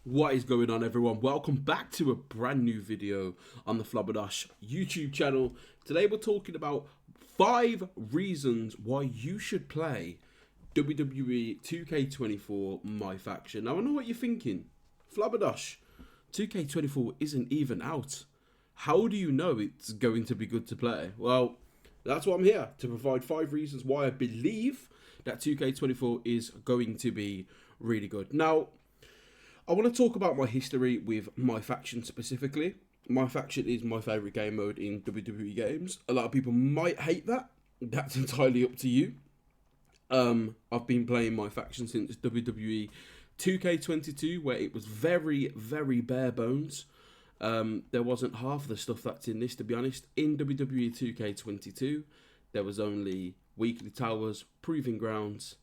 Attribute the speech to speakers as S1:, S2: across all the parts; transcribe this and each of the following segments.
S1: What is going on, everyone? Welcome back to a brand new video on the Flabberdash YouTube channel. Today we're talking about 5 reasons why you should play WWE 2K24 My Faction. Now I know what you're thinking. Flabberdash, 2K24 isn't even out. How do you know it's going to be good to play? Well, that's why I'm here, to provide 5 reasons why I believe that 2K24 is going to be really good. Now, I want to talk about my history with My Faction specifically. My Faction is my favourite game mode in WWE games. A lot of people might hate that. That's entirely up to you. I've been playing My Faction since WWE 2K22, where it was very, very bare bones. There wasn't half the stuff that's in this, to be honest. In WWE 2K22, there was only weekly towers, proving grounds,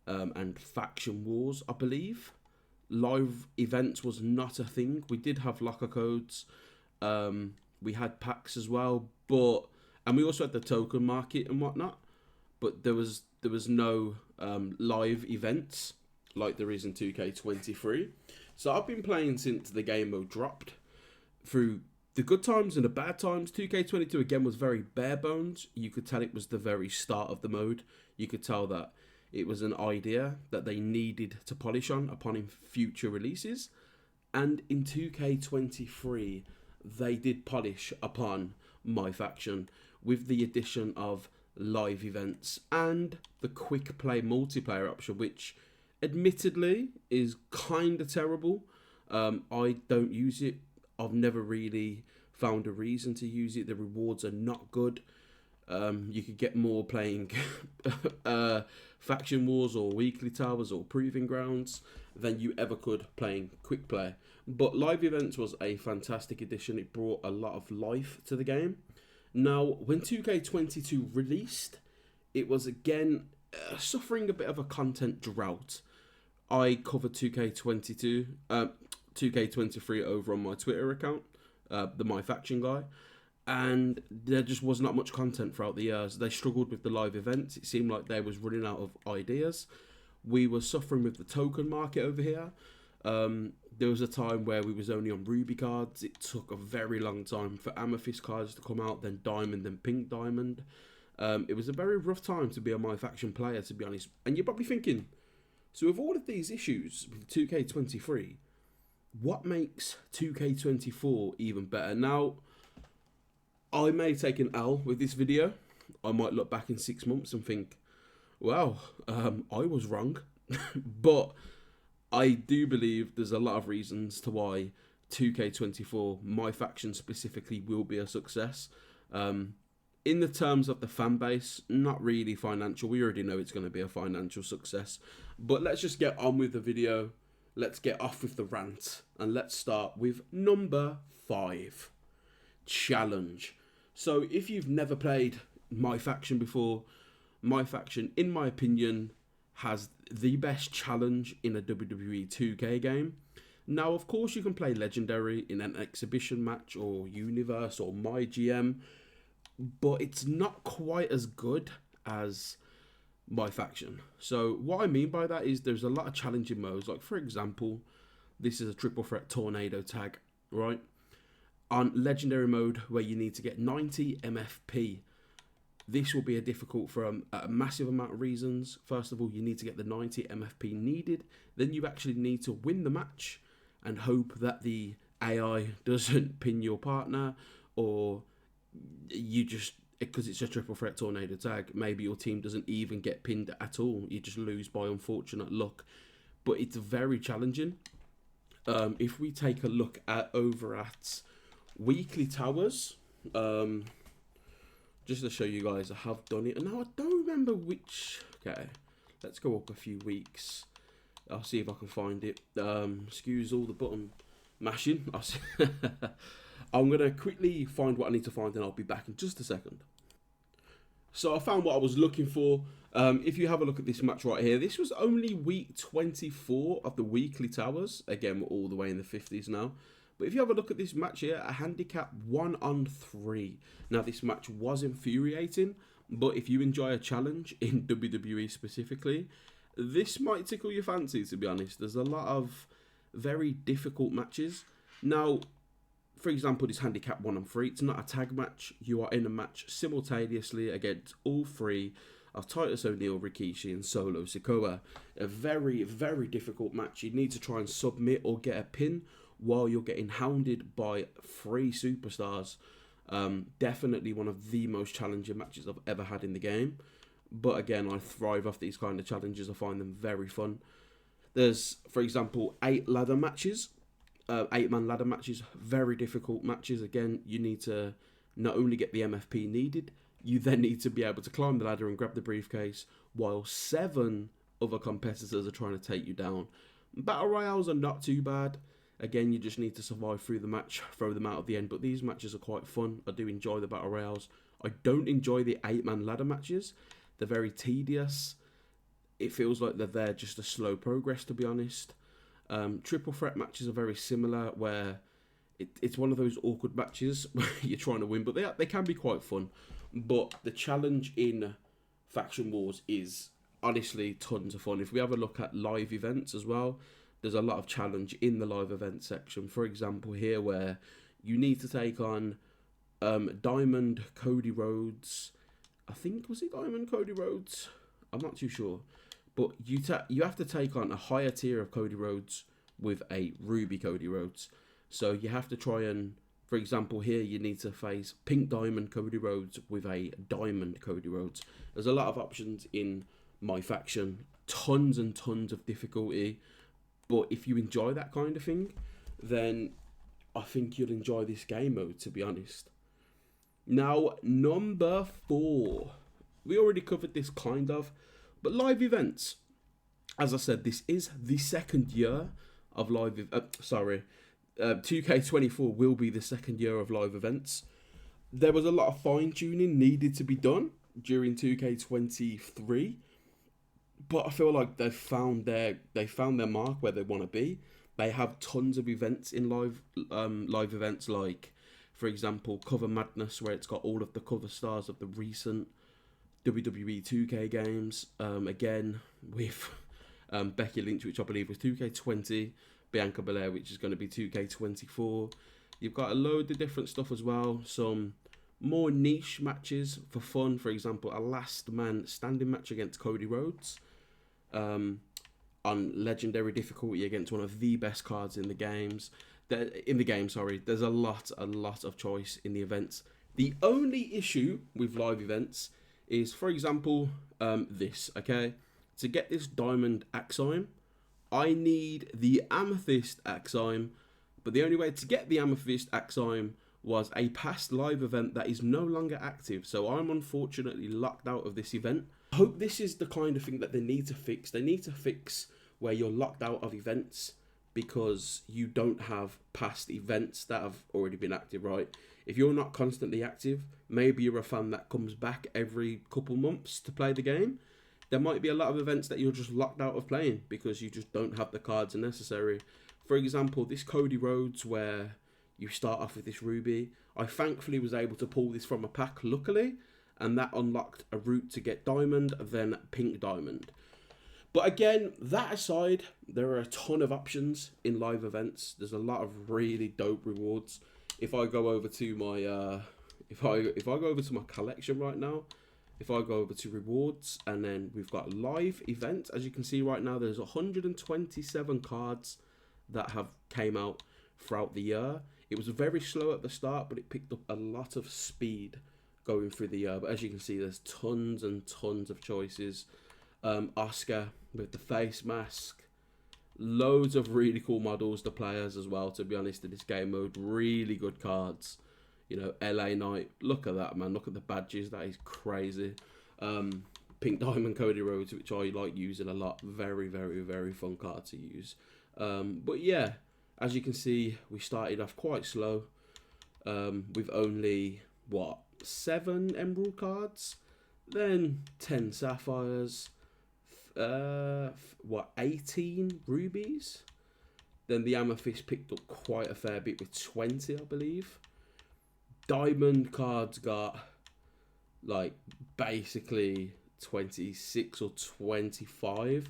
S1: and faction wars, I believe. Live events was not a thing. We did have locker codes. We had packs as well, and we also had the token market and whatnot. But there was no live events like there is in 2K23. So I've been playing since the game mode dropped. Through the good times and the bad times, 2K22 again was very bare bones. You could tell it was the very start of the mode. You could tell that it was an idea that they needed to polish on upon in future releases. And in 2K23, they did polish upon My Faction with the addition of live events and the quick play multiplayer option, which admittedly is kind of terrible. I don't use it. I've never really found a reason to use it. The rewards are not good. You could get more playing faction wars or weekly towers or proving grounds than you ever could playing quick play. But live events was a fantastic addition. It brought a lot of life to the game. Now, when 2K22 released, it was again suffering a bit of a content drought. I covered 2K23 over on my Twitter account, the My Faction guy. And there just was not much content throughout the years. They struggled with the live events. It seemed like they was running out of ideas. We were suffering with the token market over here. There was a time where we was only on Ruby cards. It took a very long time for Amethyst cards to come out, then Diamond, then Pink Diamond. It was a very rough time to be a My Faction player, to be honest. And you're probably thinking, so with all of these issues with 2K23, what makes 2K24 even better? Now, I may take an L with this video. I might look back in 6 months and think, wow, I was wrong. But I do believe there's a lot of reasons to why 2K24, My Faction specifically, will be a success. In the terms of the fan base, not really financial. We already know it's going to be a financial success. But let's just get on with the video. Let's get off with the rant. And let's start with number 5. Challenge. So if you've never played My Faction before, My Faction, in my opinion, has the best challenge in a WWE 2K game. Now, of course, you can play Legendary in an exhibition match or Universe or My GM, but it's not quite as good as My Faction. So what I mean by that is there's a lot of challenging modes. Like, for example, this is a triple threat tornado tag, right? On Legendary mode, where you need to get 90 MFP, this will be a difficult for a massive amount of reasons. First of all, you need to get the 90 MFP needed. Then you actually need to win the match and hope that the AI doesn't pin your partner, or you just, because it's a triple threat tornado tag, maybe your team doesn't even get pinned at all. You just lose by unfortunate luck. But it's very challenging. If we take a look over at weekly towers, just to show you guys, I have done it. And now I don't remember which. Okay, let's go up a few weeks. I'll see if I can find it. Excuse all the button mashing. I'm gonna quickly find what I need to find, and I'll be back in just a second. So I found what I was looking for. If you have a look at this match right here, this was only week 24 of the weekly towers. Again, we're all the way in the 50s now. But if you have a look at this match here, a handicap 1-on-3. Now, this match was infuriating, but if you enjoy a challenge in WWE specifically, this might tickle your fancy, to be honest. There's a lot of very difficult matches. Now, for example, this handicap 1 and 3, it's not a tag match. You are in a match simultaneously against all three of Titus O'Neil, Rikishi, and Solo Sikoa. A very, very difficult match. You need to try and submit or get a pin while you're getting hounded by 3 superstars. Definitely one of the most challenging matches I've ever had in the game. But again, I thrive off these kind of challenges. I find them very fun. There's, for example, 8 ladder matches. 8-man ladder matches, very difficult matches. Again, you need to not only get the MFP needed, you then need to be able to climb the ladder and grab the briefcase while 7 other competitors are trying to take you down. Battle Royales are not too bad. Again, you just need to survive through the match, throw them out at the end. But these matches are quite fun. I do enjoy the Battle Royales. I don't enjoy the 8-man ladder matches. They're very tedious. It feels like they're there just a slow progress, to be honest. Triple threat matches are very similar, where it's one of those awkward matches where you're trying to win, but they can be quite fun. But the challenge in Faction Wars is honestly tons of fun. If we have a look at live events as well, there's a lot of challenge in the live event section. For example, here where you need to take on Diamond Cody Rhodes. I think, was it Diamond Cody Rhodes? I'm not too sure. But you have to take on a higher tier of Cody Rhodes with a Ruby Cody Rhodes. So you have to try and, for example, here you need to face Pink Diamond Cody Rhodes with a Diamond Cody Rhodes. There's a lot of options in my faction. Tons and tons of difficulty. But if you enjoy that kind of thing, then I think you'll enjoy this game mode, to be honest. Now, number 4. We already covered this kind of. But live events, as I said, this is the second year of live. 2K24 will be the second year of live events. There was a lot of fine tuning needed to be done during 2K23, but I feel like they found their mark where they want to be. They have tons of events in live events, like, for example, Cover Madness, where it's got all of the cover stars of the recent WWE 2K games, again with Becky Lynch, which I believe was 2K20, Bianca Belair, which is going to be 2K24. You've got a load of different stuff as well, some more niche matches for fun, for example, a last man standing match against Cody Rhodes, on legendary difficulty against one of the best cards in the games. There's a lot of choice in the events. The only issue with live events is, for example, this, okay? To get this Diamond Axiom, I need the Amethyst Axiom, but the only way to get the Amethyst Axiom was a past live event that is no longer active, so I'm unfortunately locked out of this event. I hope this is the kind of thing that they need to fix. They need to fix where you're locked out of events because you don't have past events that have already been active, right? If you're not constantly active, maybe you're a fan that comes back every couple months to play the game, there might be a lot of events that you're just locked out of playing because you just don't have the cards necessary. For example, this Cody Rhodes, where you start off with this Ruby, I thankfully was able to pull this from a pack, luckily, and that unlocked a route to get Diamond, then Pink Diamond. But again, that aside, there are a ton of options in live events. There's a lot of really dope rewards. If I go over to my if I go over to my collection right now, if I go over to rewards, and then we've got live events, as you can see right now, there's 127 cards that have came out throughout the year. It was very slow at the start, but it picked up a lot of speed going through the year. But as you can see, there's tons and tons of choices. Oscar with the face mask. Loads of really cool models, the players as well, to be honest, in this game mode. Really good cards. You know, LA Knight. Look at that, man. Look at the badges. That is crazy. Pink Diamond Cody Rhodes, which I like using a lot. Very, very, very fun card to use. But yeah, as you can see, we started off quite slow. With only, 7 emerald cards? Then 10 sapphires. 18 rubies? Then the amethyst picked up quite a fair bit with 20, I believe. Diamond cards got like basically 26 or 25,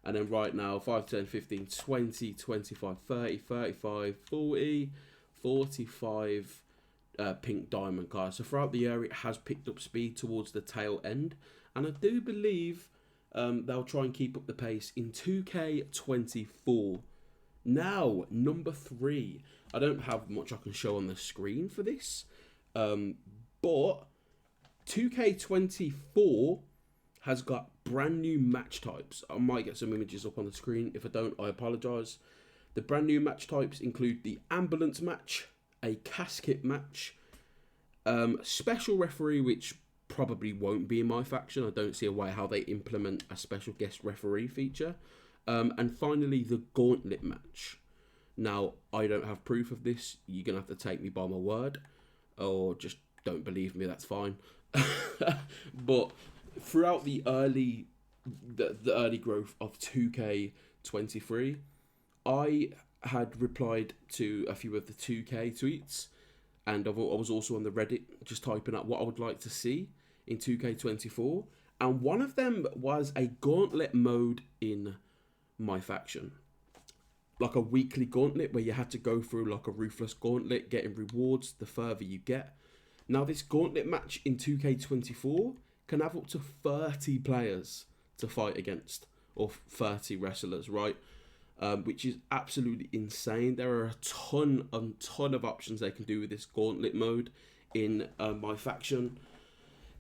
S1: And then right now, 5, 10, 15, 20, 25, 30, 35, 40, 45 pink diamond cards. So throughout the year, it has picked up speed towards the tail end. And I do believe they'll try and keep up the pace in 2K24. Now, number 3. I don't have much I can show on the screen for this. But 2K24 has got brand new match types. I might get some images up on the screen. If I don't, I apologise. The brand new match types include the ambulance match, a casket match, special referee, which probably won't be in my faction. I don't see a way how they implement a special guest referee feature. And finally, the gauntlet match. Now, I don't have proof of this. You're going to have to take me by my word. Or just don't believe me, that's fine. But throughout the early growth of 2K23, I had replied to a few of the 2K tweets, and I was also on the Reddit just typing out what I would like to see in 2K24, and one of them was a gauntlet mode in my faction. Like a weekly gauntlet where you had to go through like a ruthless gauntlet, getting rewards the further you get. Now this gauntlet match in 2K24 can have up to 30 players to fight against, or 30 wrestlers, right? Which is absolutely insane. There are a ton of options they can do with this gauntlet mode in my faction.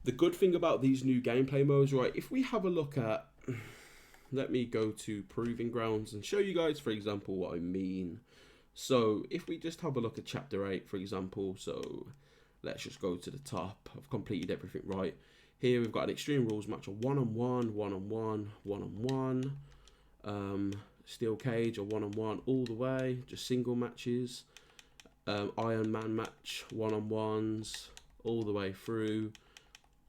S1: The good thing about these new gameplay modes, right, if we have a look at, let me go to Proving Grounds and show you guys, for example, what I mean. So if we just have a look at Chapter 8, for example, so let's just go to the top. I've completed everything right. Here we've got an Extreme Rules match, a one-on-one, one-on-one, one-on-one, Steel Cage, a one-on-one all the way, just single matches, Iron Man match, one-on-ones all the way through.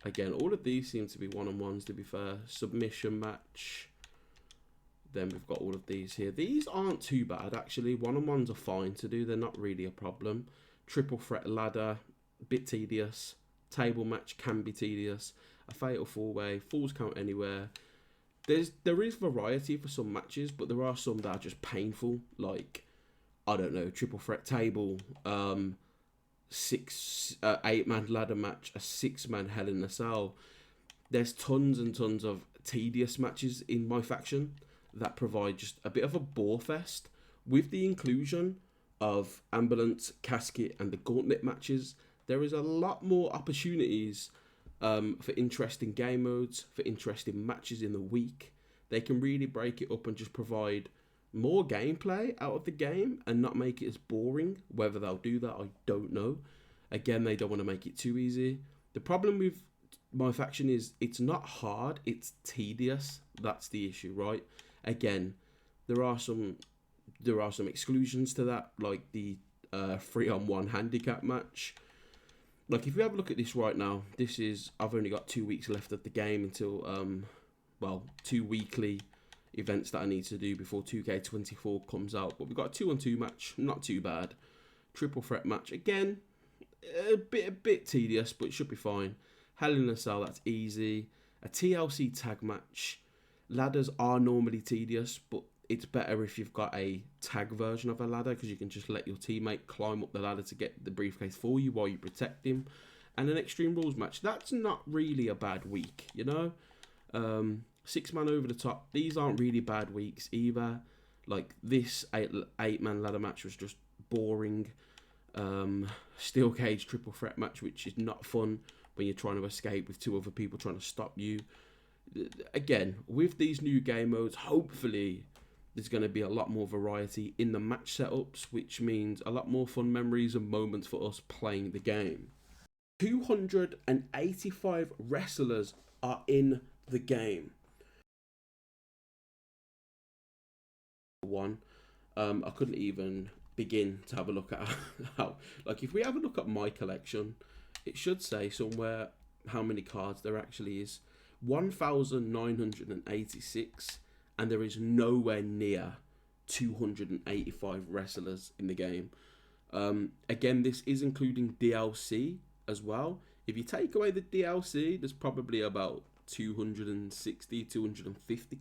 S1: Again, all of these seem to be one-on-ones, to be fair. Submission match. Then we've got all of these here. These aren't too bad, actually. One-on-ones are fine to do. They're not really a problem. Triple threat ladder, bit tedious. Table match can be tedious. A fatal four-way, falls count anywhere. There is variety for some matches, but there are some that are just painful. Like, I don't know, triple threat table, 8-man ladder match, a 6-man Hell in a Cell. There's tons and tons of tedious matches in my faction that provide just a bit of a bore fest. With the inclusion of ambulance, casket, and the gauntlet matches, there is a lot more opportunities for interesting game modes, for interesting matches in the week. They can really break it up and just provide more gameplay out of the game and not make it as boring. Whether they'll do that, I don't know. Again, they don't want to make it too easy. The problem with my faction is it's not hard, it's tedious. That's the issue, right? Again, there are some exclusions to that, like the 3-on-1 handicap match. Like, if you have a look at this right now, I've only got 2 weeks left of the game until, 2 weekly events that I need to do before 2K24 comes out. But we've got a 2-on-2 match, not too bad. Triple threat match, again, a bit tedious, but it should be fine. Hell in a Cell, that's easy. A TLC tag match. Ladders are normally tedious, but it's better if you've got a tag version of a ladder, because you can just let your teammate climb up the ladder to get the briefcase for you while you protect him. And an Extreme Rules match, that's not really a bad week, you know? 6-man over the top, these aren't really bad weeks either. Like, this 8-man ladder match was just boring. Steel Cage triple threat match, which is not fun when you're trying to escape with 2 other people trying to stop you. Again, with these new game modes, hopefully there's going to be a lot more variety in the match setups, which means a lot more fun memories and moments for us playing the game. 285 wrestlers are in the game. I couldn't even begin to have a look at how, like, if we have a look at my collection, it should say somewhere how many cards there actually is. 1,986, and there is nowhere near 285 wrestlers in the game. Again, this is including DLC as well. If you take away the DLC, there's probably about 260, 250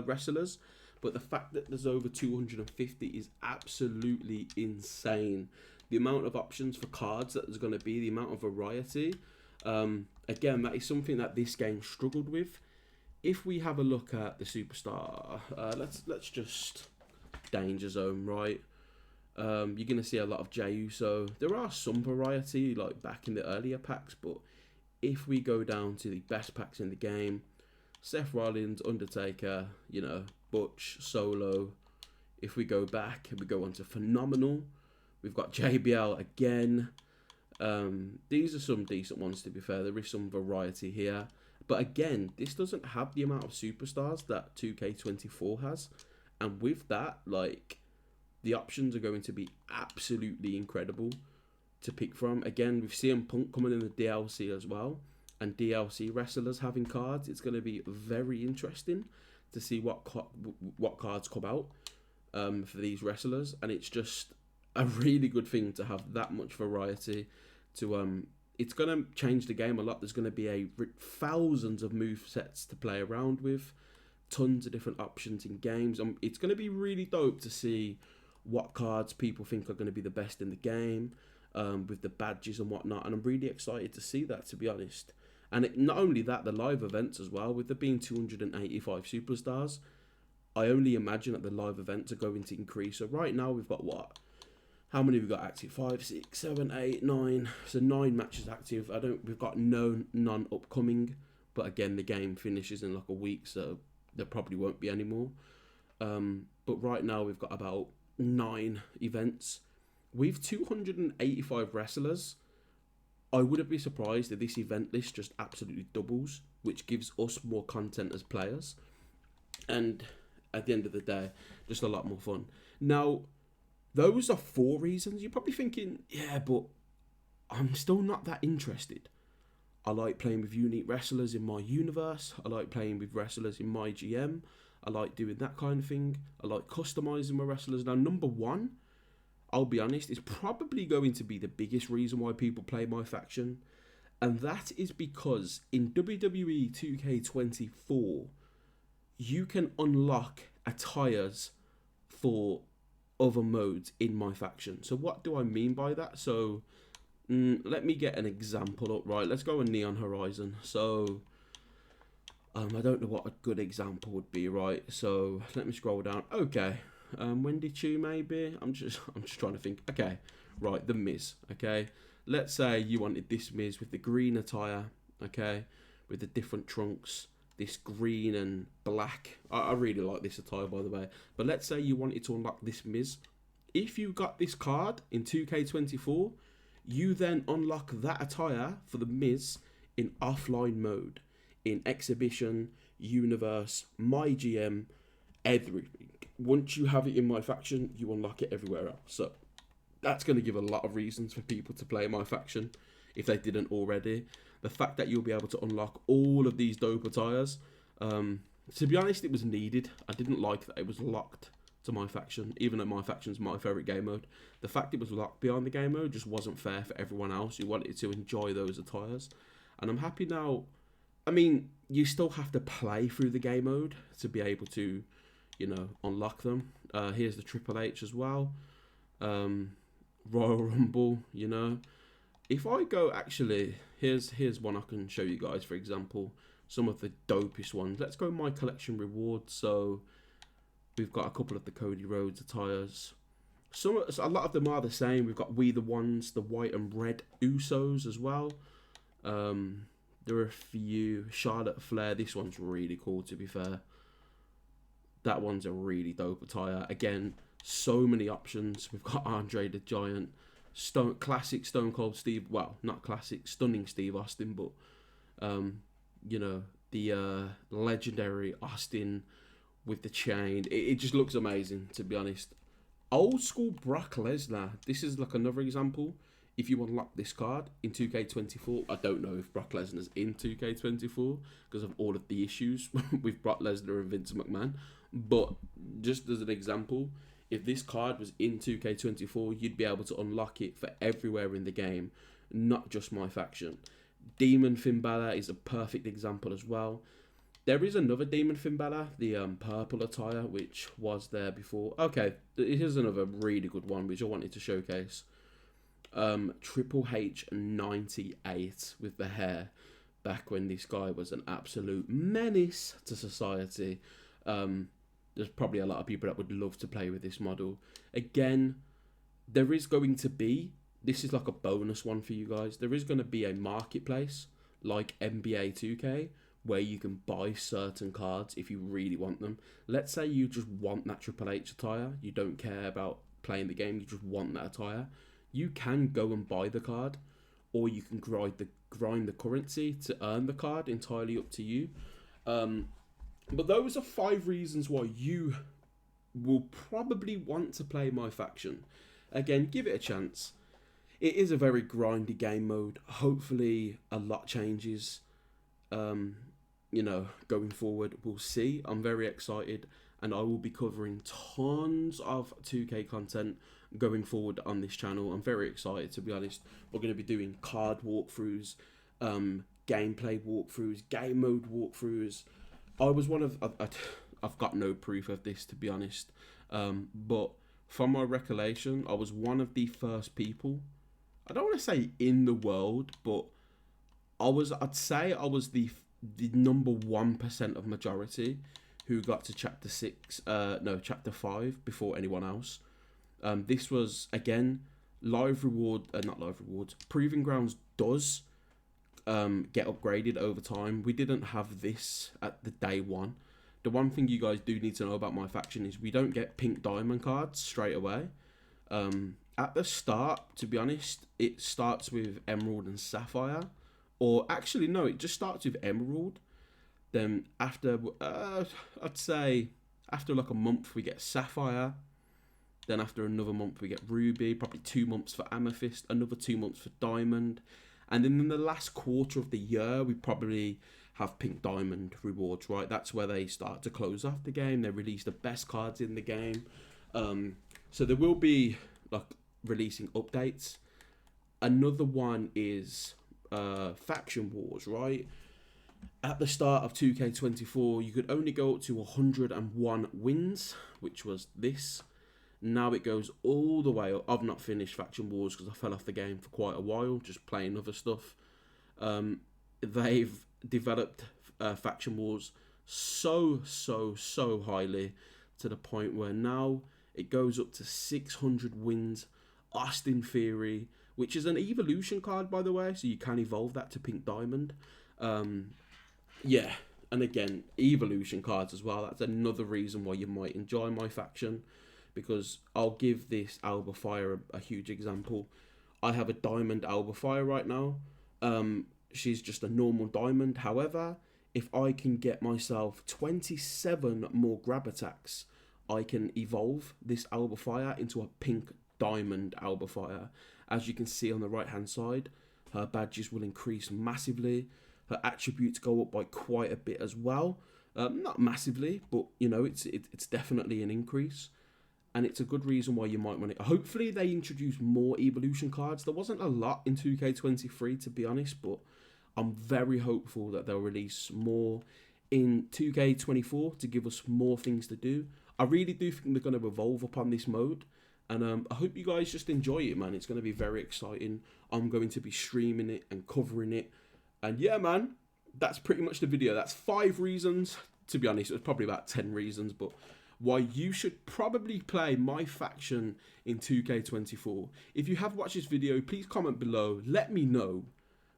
S1: wrestlers. But the fact that there's over 250 is absolutely insane. The amount of options for cards that there's going to be, the amount of variety. Again, that is something that this game struggled with. If we have a look at the Superstar, let's just Danger Zone, right? You're going to see a lot of Jey Uso. There are some variety, like back in the earlier packs, but if we go down to the best packs in the game, Seth Rollins, Undertaker, you know, Butch, Solo. If we go back and we go on to Phenomenal, we've got JBL again. These are some decent ones, to be fair. There is some variety here. But again, this doesn't have the amount of superstars that 2K24 has. And with that, like, the options are going to be absolutely incredible to pick from. Again, with CM Punk coming in the DLC as well, and DLC wrestlers having cards, it's going to be very interesting to see what cards come out for these wrestlers. And it's just a really good thing to have that much variety. It's going to change the game a lot. There's going to be thousands of move sets to play around with, tons of different options in games. It's going to be really dope to see what cards people think are going to be the best in the game, with the badges and whatnot. And I'm really excited to see that, to be honest. And not only that, the live events as well, with there being 285 superstars, I only imagine that the live events are going to increase. So right now we've got what? How many have we got active? 5, 6, 7, 8, 9. So 9 matches active. We've got none upcoming. But again, the game finishes in like a week, so there probably won't be any more. But right now we've got about 9 events. With 285 wrestlers, I wouldn't be surprised if this event list just absolutely doubles, which gives us more content as players. And at the end of the day, just a lot more fun. Now, those are 4 reasons. You're probably thinking, yeah, but I'm still not that interested. I like playing with unique wrestlers in my universe. I like playing with wrestlers in my GM. I like doing that kind of thing. I like customizing my wrestlers. Now, number 1, I'll be honest, is probably going to be the biggest reason why people play my faction. And that is because in WWE 2K24, you can unlock attires for other modes in my faction. So what do I mean by that? So let me get an example up, right? Let's go on Neon Horizon. So I don't know what a good example would be, right? So let me scroll down. Okay. Wendy Chu, maybe. I'm just trying to think. Okay, right, the Miz. Okay, let's say you wanted this Miz with the green attire. Okay, with the different trunks, this green and black. I really like this attire, by the way. But let's say you wanted to unlock this Miz. If you got this card in 2K24, you then unlock that attire for the Miz in offline mode, in Exhibition, Universe, My GM, everything. Once you have it in my faction, you unlock it everywhere else. So that's going to give a lot of reasons for people to play my faction if they didn't already. The fact that you'll be able to unlock all of these dope attires, to be honest, it was needed. I didn't like that it was locked to my faction, even though my faction's my favourite game mode. The fact it was locked behind the game mode just wasn't fair for everyone else who wanted to enjoy those attires. And I'm happy now. I mean, you still have to play through the game mode to be able to, you know, unlock them. Here's the Triple H as well. Royal Rumble, you know. If I go, actually, here's one I can show you guys, for example. Some of the dopest ones. Let's go my collection rewards. So we've got a couple of the Cody Rhodes attires. A lot of them are the same. We've got We The Ones, the white and red Usos as well. There are a few. Charlotte Flair. This one's really cool, to be fair. That one's a really dope attire. Again, so many options. We've got Andre the Giant, classic Stone Cold Steve. Well, not classic, stunning Steve Austin, but you know, the legendary Austin with the chain. It just looks amazing, to be honest. Old school Brock Lesnar. This is like another example. If you unlock this card in 2K24, I don't know if Brock Lesnar's in 2K24 because of all of the issues with Brock Lesnar and Vince McMahon. But just as an example, if this card was in 2K24, you'd be able to unlock it for everywhere in the game, not just my faction. Demon Finn Balor is a perfect example as well. There is another Demon Finn Balor, the purple attire, which was there before. Okay, here's another really good one, which I wanted to showcase. Triple H 98 with the hair, back when this guy was an absolute menace to society. There's probably a lot of people that would love to play with this model. Again, there is going to be, this is like a bonus one for you guys, there is going to be a marketplace like NBA 2K where you can buy certain cards if you really want them. Let's say you just want that Triple H attire, you don't care about playing the game, you just want that attire. You can go and buy the card, or you can grind the currency to earn the card, entirely up to you. But those are 5 reasons why you will probably want to play my faction. Again, give it a chance. It is a very grindy game mode. Hopefully a lot changes, going forward. We'll see. I'm very excited, and I will be covering tons of 2K content going forward on this channel. I'm very excited, to be honest. We're going to be doing card walkthroughs, gameplay walkthroughs, game mode walkthroughs. I've got no proof of this, to be honest, but from my recollection, I was one of the first people, I don't want to say in the world, but I'd say I was the number 1% of majority who got to chapter 5 before anyone else. This was, again, not live rewards. Proving Grounds does get upgraded over time. We didn't have this at the day one. The one thing you guys do need to know about my faction is we don't get pink diamond cards straight away. At the start, to be honest, it starts with Emerald and Sapphire. Or actually, no, it just starts with Emerald. Then after, I'd say, after like a month, we get Sapphire. Then after another month, we get Ruby. Probably 2 months for Amethyst. Another 2 months for Diamond. And then in the last quarter of the year, we probably have Pink Diamond rewards, right? That's where they start to close off the game. They release the best cards in the game. So there will be like releasing updates. Another one is Faction Wars, right? At the start of 2K24, you could only go up to 101 wins, which was this. Now it goes all the way up. I've not finished Faction Wars because I fell off the game for quite a while, just playing other stuff. They've developed Faction Wars so highly to the point where now it goes up to 600 wins. Austin Theory, which is an evolution card, by the way, so you can evolve that to Pink Diamond. Yeah, and again, evolution cards as well. That's another reason why you might enjoy my faction, because I'll give this Alba Fire a huge example. I have a Diamond Alba Fire right now. She's just a normal Diamond. However, if I can get myself 27 more grab attacks, I can evolve this Alba Fire into a Pink Diamond Alba Fire. As you can see on the right hand side, her badges will increase massively. Her attributes go up by quite a bit as well. Not massively, but you know, it's definitely an increase. And it's a good reason why you might want it. Hopefully they introduce more evolution cards. There wasn't a lot in 2K23, to be honest, but I'm very hopeful that they'll release more in 2K24 to give us more things to do. I really do think they're going to evolve upon this mode. And I hope you guys just enjoy it, man. It's going to be very exciting. I'm going to be streaming it and covering it. And yeah, man, that's pretty much the video. That's 5 reasons. To be honest, it was probably about 10 reasons, but why you should probably play my faction in 2K24. If you have watched this video, please comment below. Let me know.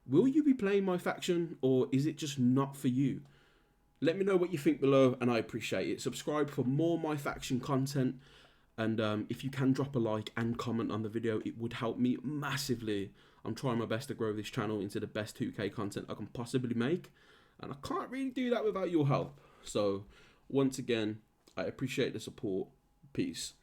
S1: Will you be playing my faction, or is it just not for you? Let me know what you think below, and I appreciate it. Subscribe for more my faction content. And if you can drop a like and comment on the video, it would help me massively. I'm trying my best to grow this channel into the best 2K content I can possibly make. And I can't really do that without your help. So, once again, I appreciate the support. Peace.